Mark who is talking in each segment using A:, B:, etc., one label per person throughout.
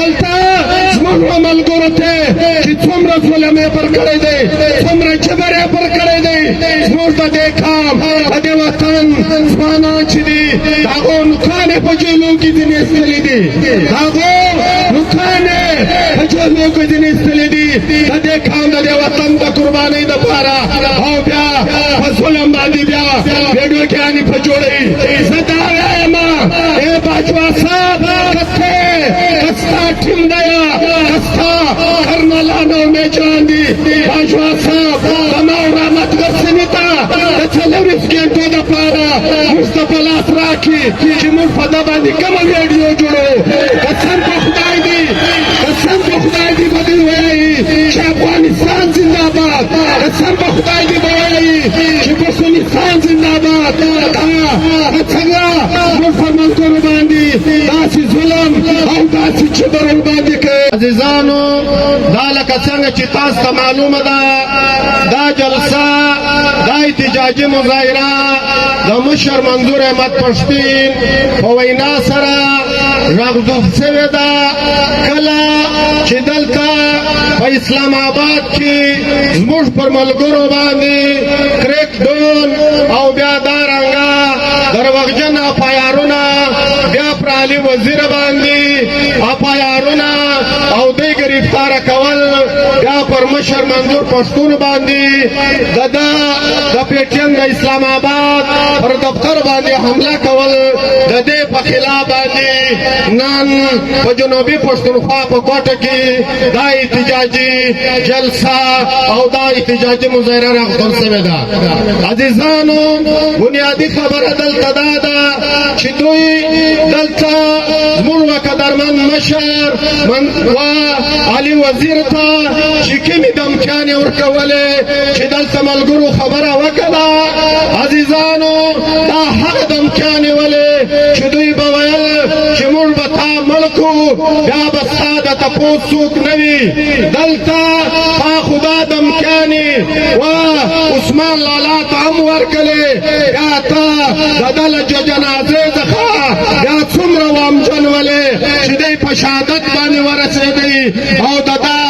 A: دلته زموږ ملګرو ته چې څومره ظلم یې پر کړی دی څومره جبر یې پر کړی دی زموږ د دې قام د دې وطن ځوانان چې دي د هغو نوکان یې په جیلو کې ځینې ایستلي دي د هغو نوکان یې په جیلو کې ځینې ایستلي دي د دې قام د دې وطن د قربانۍ دپاره او بیا په ظلم باندې بیا ویډیوګانې په جوړوي زه دا وایم ای باجوا صاحب که ستا ټیم دی که ستا کرنلان او میجان دي باجوا صاحب زما او رحمت ګرسني ته د 40 ګنټو دپاره موږ ته په لاس راکړي چې موږ په ده باندې کومه ویډیو جوړو قسم په خدای دی قسم په خدای دی به دوی وایي چې افغانستان زنده‌باد قسم په خدای دی به وایي چې پښتونستان زنده‌باد څنګه موږ په ملګرو باندې داسې ظلم او داسې جبر ورباندې کوي عزیزانو دا لکه څنګه چې تاسو ته معلومه ده دا جلسه دا احتجاجي مظاهره د مشر منظور احمد پښتین په وینا سره راغوف شوې ده کله چې دلته په اسلام آباد کې زموږ پر ملګرو باندې کریک ډون او بیا دارنګه دروغجن اپایارونه بیا پر علي وزیر باندې اپایارونه او دوی گرفتار کول بیا پر مشر منظور پښتون باندې د پی ټی ایم د اسلام آباد پر دفتر باندې حمله کول د دې په خلاف باندې نن په جنوبي پښتونخوا په کوټه کې دا احتجاجي جلسه او دا احتجاجي مظاهره راغوښتل شوې ده عزیزانو بنیادي خبره دلته دا ده چې دوی دلته زموږ قدرمن مشر و علي وزیر ته چې کومې دمکیانې ورکولې چې دلته ملګرو خبره وکړه عزیزانو دا هغه دمکیانې ولې چې دوی به ویل چې موږ به تا مړ کړو بیا به ستا د تپوس څوک نه وي دلته تا خدا دمکیانې و عثمان لالا ته هم ورکړلې بیا ته د ده له جنازې څخه بیا څومره وامجن ولې چې دی په شهادت باندې ورسېدی او د ده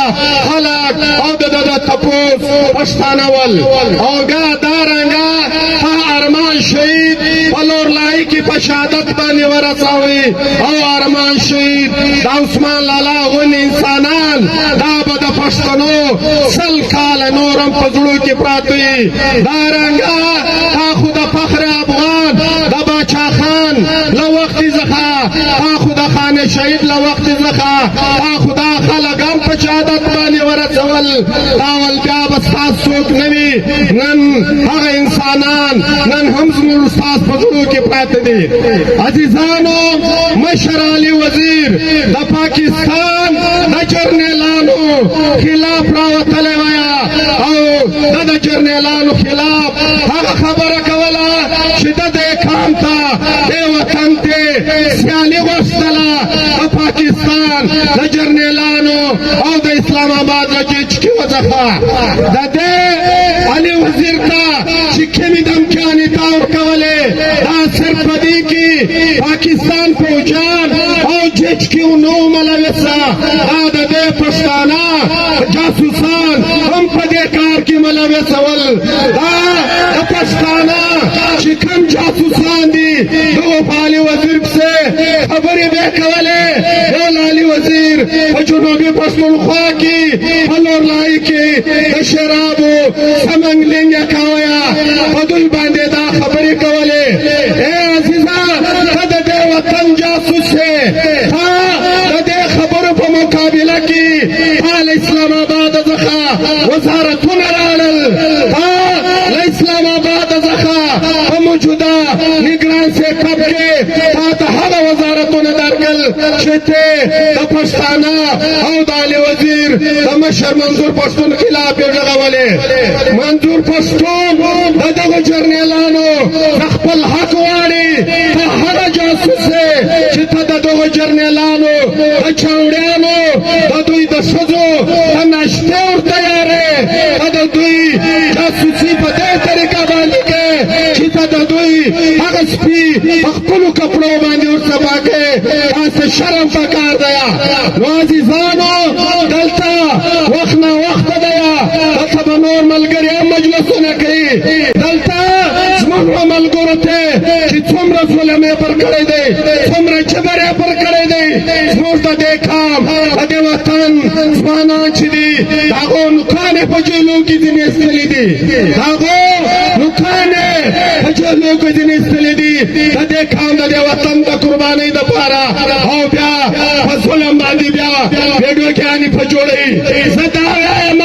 A: خلک او د ده د تپوس پښتانه ول او بیا دارنګه تا ارمان شهید په لورلایي کې په شهادت باندې ورسوي او ارمان شهید د عثمان لالا غوندې انسانان دا به د پښتنو 100 کاله نور هم په زړو کې پراته وي دارنګه تا خو د فخر افغان د باچا خان له وختې څخه تا خو د خانه شهید له وختې څخه تا خو دا خلک هم په شهادت باندې ورسول دا ول بیا به ستاسو څوک نه وي نن هغه انسانان نن هم زموږ ستاسو په زړو کې پراته دي عزیزانو مشر علي وزیر د پاکستان د جرنیلانو خلاف راوتلی ویا او د جرنیلانو خلاف هغه خبره کوله چې د دې قام ته دې وطن ته سیالي غوښتله د پاکستان د جرنیلانو او د اسلام آباد له جیچکیو څخه د دې علي وزیر ته چې کومې دمکیانې تا ورکولې دا صرف په دې کې پاکستان فوجان او جیچکیو نو ملوثه دا د دې پښتانه جاسوسان هم په دې کار کې ملوثه ول دا د پښتانه چې کوم جاسوسان دي دغو په علي وزیر پسې خبرې به کولې یو علي وزیر په جنوبي پښتونخوا کې په لورلایي کې د شرابو سمنګلینګ یې کویه په دوی باندې دا خبرې کولې ای عزیزه ته د دې وطن جاسوس یې تا د دې خبرو په مقابله کې تا له اسلام آباد څخه وزارتونه راړل تا له اسلام آباد څخه په موجوده نګران سیکټ کې تا ته هغه وزارتونه درکړل چې ته د پښتانه او د علي وزیر د مشر منظور پښتون خلاف یې غږولې منظور پښتون د دغو جرنیلانو خپل حق غواړي ته هغه جاسوس یې چې ته د دغو جرنیلانو د چاوډیانو د دوی د ښځو د ناشتې ورتیارې ته د دوی جاسوسي په دې طریقه باندې کې چې ته د دوی هغه سپي خپلو کپړو باندې ورته پاکې تاسو شرم پکار دیا نو عزیزانو دلته وخت نه وخت دیا دلته به نور ملګري هم مجلسونه کوي دلته زموږ ملګرو ته چې څومره ظلم یې پر کړی دی څومره جبر یې پر کړی دی زموږ د دې قام د دې وطن ځوانان چې دي د هغو نوکان یې په جیلو کې ځینې ایستلي دي د هغو نوکان یې په جیلو کې ځینې ایستلي دي د دې قام د دې وطن د قربانۍ دپاره او بیا په ظلم باندې بیا ویډیوګانې په جوړوي زه دا وایم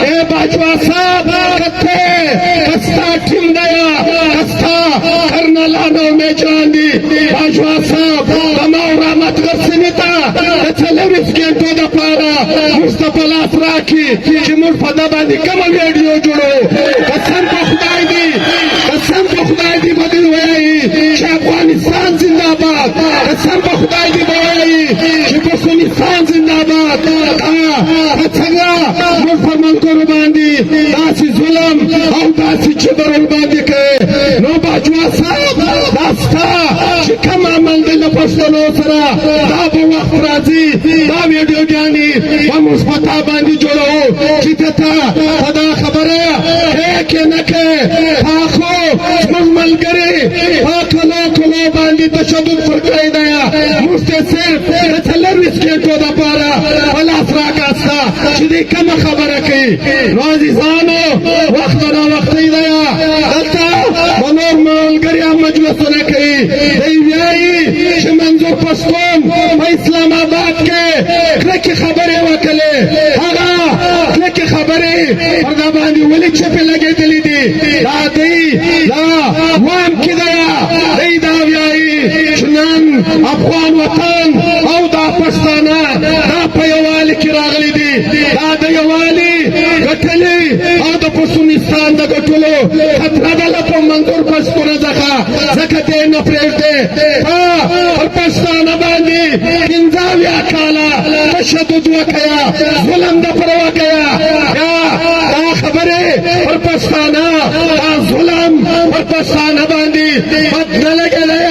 A: ای باجوا صاحب که ته که ستا ټیم دی که ستا کرنلان او میجران دي باجوا صاحب زما او رحمت غرڅني ته د 40 ګنټو دپاره موږ ته په لاس راکړي چې موږ په ده باندې کومه ویډیو جوړو قسم په خدای دی قسم په خدای دی به دوی وایي چې افغانستان زنده‌باد قسم په خدای دی به وایي چې پښتونستان زنده‌باد که څنګه موږ پر ملګرو باندې داسې ظلم او داسې جبر ورباندې کوي نو باجوا صاحب دا ستا چې کوم عمل دی له پښتنو سره دا به وخت راځي دا ویډیوګانې به موږ په تا باندې جوړوو چې ته په دا خبره کې نه کوې تا خو زموږ ملګري په کلو باندې تشدد پر کړی دی موږ ته صرف د 40 ګنټو دپاره په لاس راکاسته چې دوی کومه خبره کوي نو عزیزانو وخت ناوختي دی دلته به نور ملګري هم مجلسونه کوي دوی وایي چې منظور پښتون په اسلام آباد کې کلکې خبرې وکړلې هغه کلکې خبرې پر دا باندې ولې چپې لګېدلې دي دا دوی دا وام کې دی دوی دا وایي چې نن افغان وطن او دا پښتانه دا په یووالي کې راغلي دي دا د یووالي ګټلې او د پښتونستان د ګټلو خطره ده له په منظور پښتون څخه ځکه دې نه پرېږدې پر پښتانه باندې 15 کاله تشدد وکړه ظلم د پر وکړه یا دا خبرې پر پښتانه دا ظلم پر پښتانه باندې بد نه لګېدی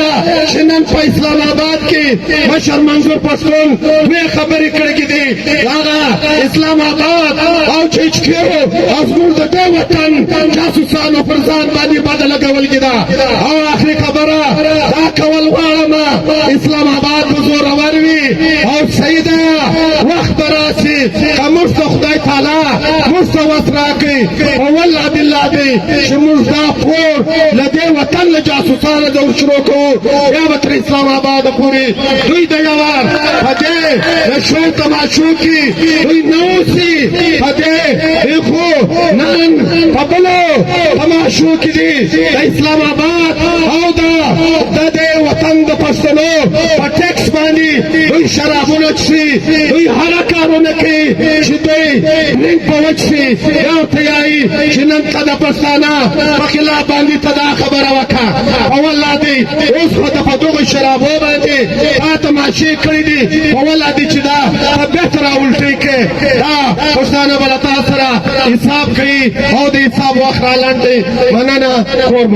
A: چې نن په اسلام آباد کې مشر منظور پښتون دوی خبرې کړې دي هغه اسلام آباد او چیچکیو او زموږ د دې وطن جاسوسانو پر ځان باندې بد لګول کېده او آخري خبره دا کول غواړم اسلام آباد به زورور وي او صحیح ده وخت به راشي که موږ ته خدای تعالی موږ ته وس راکړي او والله بالله دی چې موږ دا پور له دې وطن له جاسوسانو جوړ شروع کوو بیا به تر اسلام آباد پورې دوی د یوار په دې د شو تماشو کې دوی نه اوسي په دې خو نن په بلو تماشو کې دي د اسلام آباد او د دې وطن د پښتنو په ټیکس باندې دوی شرابونه څښي دوی هغه کارونه کوي چې دوی رنګ په وچشي یا ورته یایي چې نن ته د پښتانه په خلاف باندې ته دا خبره وکړه او والله دی اوس خو ته په دغو شرابو باندې تا تماشې کړي دي او والله دی چې دا ته بېرته راولټۍ کوې دا پښتانه به له تا سره حساب کوي او د حساب وخت را لنډ دی مننه کور